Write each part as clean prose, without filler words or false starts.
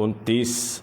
29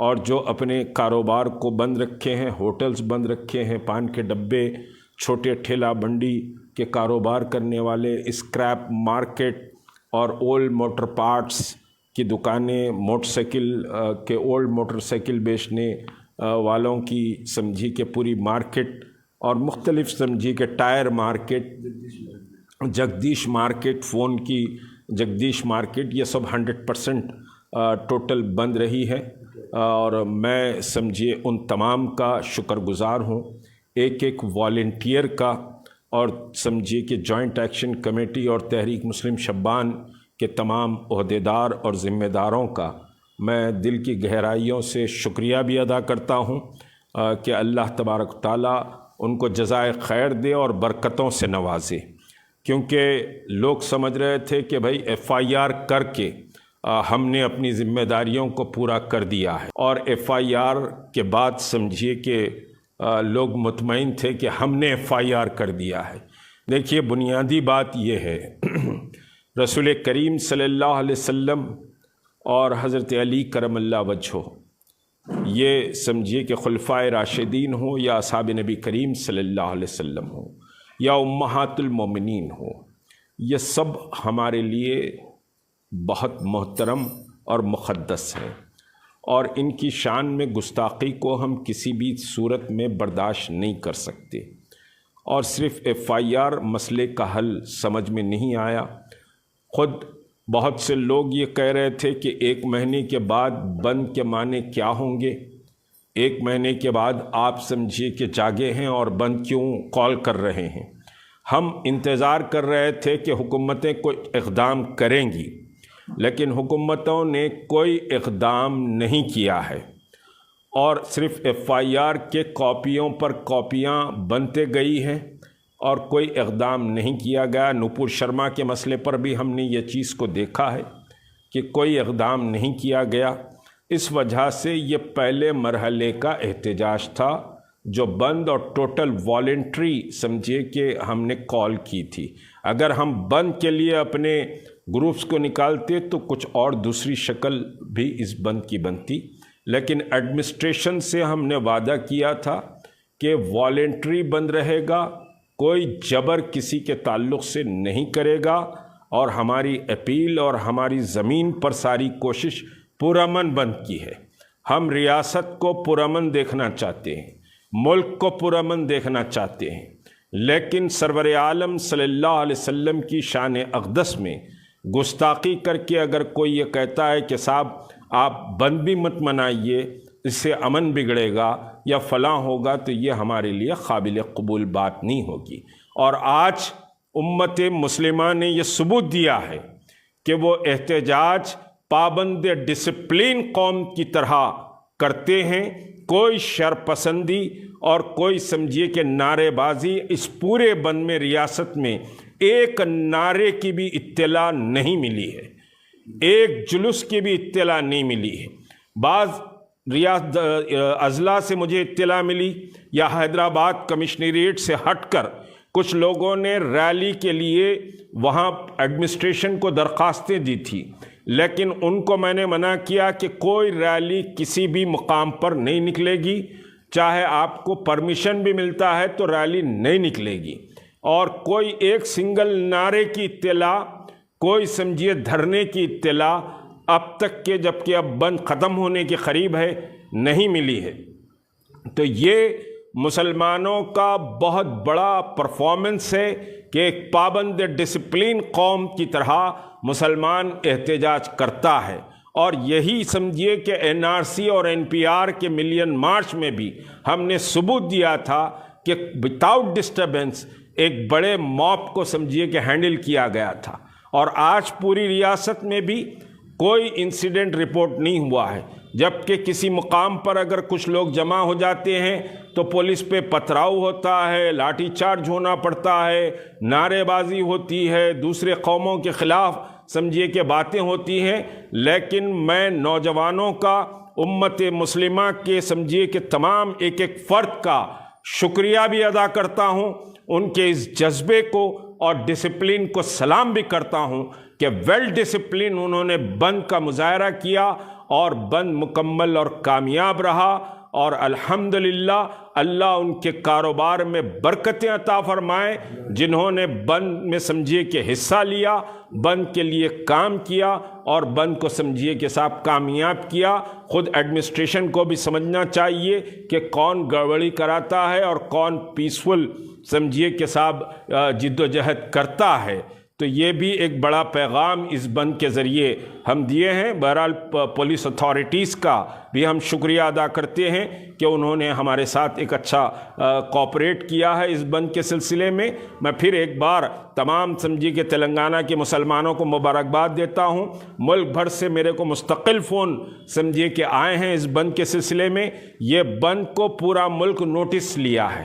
اور جو اپنے کاروبار کو بند رکھے ہیں، ہوٹلز بند رکھے ہیں، پان کے ڈبے، چھوٹے ٹھیلا بنڈی کے کاروبار کرنے والے، اسکریپ مارکیٹ اور اولڈ موٹر پارٹس کی دکانیں، موٹر سائیکل کے اولڈ موٹر سائیکل بیچنے والوں کی سمجھی کہ پوری مارکیٹ، اور مختلف سمجھی کہ tyre market, Jagdish market, phone کی جگدیش مارکیٹ، یہ سب 100% ٹوٹل بند رہی ہے۔ اور میں سمجھیے ان تمام کا شکر گزار ہوں، ایک والنٹیئر کا، اور سمجھیے کہ جوائنٹ ایکشن کمیٹی اور تحریک مسلم شبان کے تمام عہدیدار اور ذمہ داروں کا میں دل کی گہرائیوں سے شکریہ بھی ادا کرتا ہوں کہ اللہ تبارک تعالیٰ ان کو جزائے خیر دے اور برکتوں سے نوازے، کیونکہ لوگ سمجھ رہے تھے کہ بھائی FIR کر کے ہم نے اپنی ذمہ داریوں کو پورا کر دیا ہے، اور FIR کے بعد سمجھیے کہ لوگ مطمئن تھے کہ ہم نے FIR کر دیا ہے۔ دیکھیے، بنیادی بات یہ ہے، رسول کریم صلی اللہ علیہ وسلم اور حضرت علی کرم اللہ وجہہ، یہ سمجھیے کہ خلفائے راشدین ہوں یا اصحاب نبی کریم صلی اللہ علیہ وسلم ہوں یا امہات المومنین ہوں، یہ سب ہمارے لیے بہت محترم اور مقدس ہیں، اور ان کی شان میں گستاخی کو ہم کسی بھی صورت میں برداشت نہیں کر سکتے۔ اور صرف FIR مسئلے کا حل سمجھ میں نہیں آیا۔ خود بہت سے لوگ یہ کہہ رہے تھے کہ 1 مہینے کے بعد بند کے معنی کیا ہوں گے، 1 مہینے کے بعد آپ سمجھیے کہ جاگے ہیں اور بند کیوں کال کر رہے ہیں۔ ہم انتظار کر رہے تھے کہ حکومتیں کوئی اقدام کریں گی، لیکن حکومتوں نے کوئی اقدام نہیں کیا ہے، اور صرف FIR کے کاپیوں پر کاپیاں بنتے گئی ہیں اور کوئی اقدام نہیں کیا گیا۔ نپور شرما کے مسئلے پر بھی ہم نے یہ چیز کو دیکھا ہے کہ کوئی اقدام نہیں کیا گیا۔ اس وجہ سے یہ پہلے مرحلے کا احتجاج تھا جو بند اور ٹوٹل والنٹری سمجھے کہ ہم نے کال کی تھی۔ اگر ہم بند کے لیے اپنے گروپس کو نکالتے تو کچھ اور دوسری شکل بھی اس بند کی بنتی، لیکن ایڈمنسٹریشن سے ہم نے وعدہ کیا تھا کہ والنٹری بند رہے گا، کوئی جبر کسی کے تعلق سے نہیں کرے گا، اور ہماری اپیل اور ہماری زمین پر ساری کوشش پرامن بند کی ہے۔ ہم ریاست کو پرامن دیکھنا چاہتے ہیں، ملک کو پرامن دیکھنا چاہتے ہیں، لیکن سرور عالم صلی اللہ علیہ وسلم کی شان اقدس میں گستاخی کر کے اگر کوئی یہ کہتا ہے کہ صاحب آپ بند بھی مت منائیے، اس سے امن بگڑے گا یا فلاں ہوگا، تو یہ ہمارے لیے قابل قبول بات نہیں ہوگی۔ اور آج امت مسلمہ نے یہ ثبوت دیا ہے کہ وہ احتجاج پابند ڈسپلن قوم کی طرح کرتے ہیں، کوئی شرپسندی اور کوئی سمجھیے کہ نعرے بازی اس پورے بند میں ریاست میں ایک نعرے کی بھی اطلاع نہیں ملی ہے، ایک جلوس کی بھی اطلاع نہیں ملی ہے۔ بعض اضلاع سے مجھے اطلاع ملی یا حیدرآباد کمشنریٹ سے ہٹ کر کچھ لوگوں نے ریلی کے لیے وہاں ایڈمنسٹریشن کو درخواستیں دی تھی، لیکن ان کو میں نے منع کیا کہ کوئی ریلی کسی بھی مقام پر نہیں نکلے گی، چاہے آپ کو پرمیشن بھی ملتا ہے تو ریلی نہیں نکلے گی، اور کوئی ایک سنگل نعرے کی اطلاع، کوئی سمجھیے دھرنے کی اطلاع اب تک کہ جبکہ اب بند ختم ہونے کے قریب ہے نہیں ملی ہے۔ تو یہ مسلمانوں کا بہت بڑا پرفارمنس ہے کہ ایک پابند ڈسپلن قوم کی طرح مسلمان احتجاج کرتا ہے، اور یہی سمجھیے کہ NRC اور NPR کے ملین مارچ میں بھی ہم نے ثبوت دیا تھا کہ وداؤٹ ڈسٹربنس ایک بڑے موب کو سمجھیے کہ ہینڈل کیا گیا تھا، اور آج پوری ریاست میں بھی کوئی انسیڈنٹ رپورٹ نہیں ہوا ہے، جبکہ کسی مقام پر اگر کچھ لوگ جمع ہو جاتے ہیں تو پولیس پہ پتھراؤ ہوتا ہے، لاٹھی چارج ہونا پڑتا ہے، نعرے بازی ہوتی ہے، دوسرے قوموں کے خلاف سمجھیے کہ باتیں ہوتی ہیں۔ لیکن میں نوجوانوں کا، امت مسلمہ کے سمجھیے کہ تمام ایک ایک فرد کا شکریہ بھی ادا کرتا ہوں، ان کے اس جذبے کو اور ڈسپلن کو سلام بھی کرتا ہوں کہ ویل ڈسپلن انہوں نے بند کا مظاہرہ کیا، اور بند مکمل اور کامیاب رہا، اور الحمدللہ اللہ ان کے کاروبار میں برکتیں عطا فرمائے۔ جنہوں نے بند میں سمجھیے کہ حصہ لیا، بند کے لیے کام کیا اور بند کو سمجھیے کہ صاحب کامیاب کیا۔ خود ایڈمنسٹریشن کو بھی سمجھنا چاہیے کہ کون گڑبڑی کراتا ہے اور کون پیسفل سمجھیے کہ صاحب جد و جہد کرتا ہے۔ تو یہ بھی ایک بڑا پیغام اس بند کے ذریعے ہم دیے ہیں۔ بہرحال پولیس اتھارٹیز کا بھی ہم شکریہ ادا کرتے ہیں کہ انہوں نے ہمارے ساتھ ایک اچھا کوآپریٹ کیا ہے اس بند کے سلسلے میں۔ میں پھر ایک بار تمام سمجھیے کہ تلنگانہ کے مسلمانوں کو مبارکباد دیتا ہوں۔ ملک بھر سے میرے کو مستقل فون سمجھیے کہ آئے ہیں اس بند کے سلسلے میں۔ یہ بند کو پورا ملک نوٹس لیا ہے،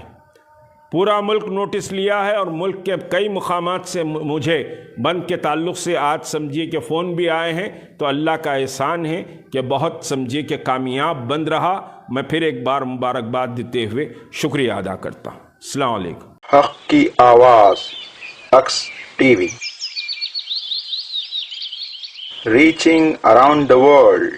پورا ملک نوٹس لیا ہے، اور ملک کے کئی مقامات سے مجھے بند کے تعلق سے آج سمجھیے کہ فون بھی آئے ہیں۔ تو اللہ کا احسان ہے کہ بہت سمجھیے کہ کامیاب بند رہا۔ میں پھر ایک بار مبارکباد دیتے ہوئے شکریہ ادا کرتا ہوں۔ السلام علیکم۔ حق کی آواز اکس T V, reaching around the world.